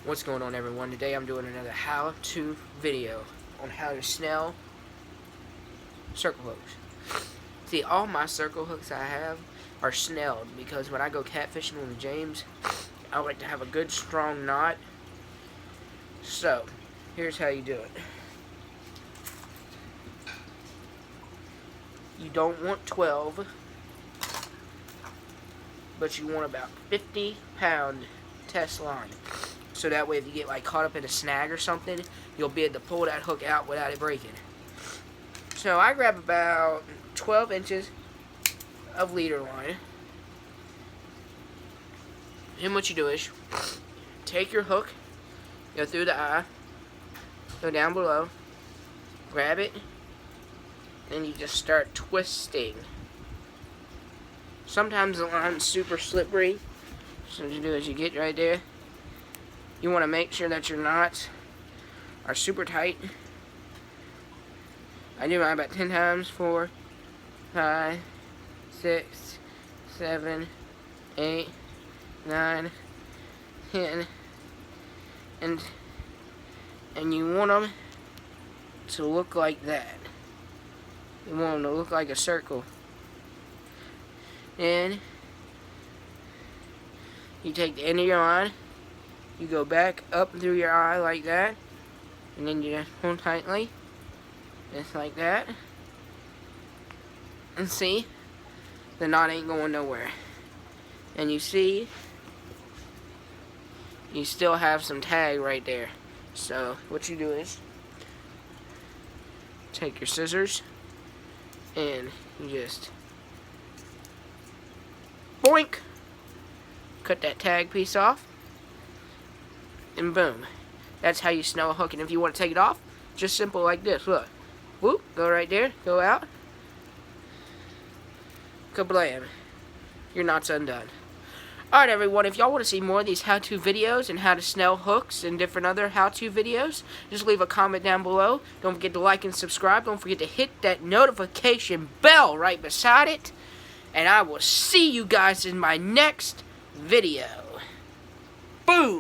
What's going on, everyone? Today I'm doing another how-to video on how to snell circle hooks. See, all my circle hooks I have are snelled because when I go catfishing with James, I like to have a good strong knot. So, here's how you do it. You don't want 12, but you want about 50-pound test line. So that way if you get like caught up in a snag or something, you'll be able to pull that hook out without it breaking. So I grab about 12 inches of leader line. And what you do is, take your hook, go through the eye, go down below, grab it, and you just start twisting. Sometimes the line's super slippery, so what you do is you get right there. You want to make sure that your knots are super tight. I do mine about 10 times. 4, 5, 6, 7, 8, 9, 10. And you want them to look like that. You want them to look like a circle. And you take the end of your line, you go back up through your eye like that, and then you just pull tightly, just like that, and see, the knot ain't going nowhere. And you see, you still have some tag right there. So what you do is, take your scissors, and you just boink, cut that tag piece off, and boom. That's how you snell a hook. And if you want to take it off, just simple like this. Look. Whoop. Go right there. Go out. Kablam. Your knot's undone. Alright, everyone. If y'all want to see more of these how-to videos and how to snell hooks and different other how-to videos, just leave a comment down below. Don't forget to like and subscribe. Don't forget to hit that notification bell right beside it. And I will see you guys in my next video. Boom!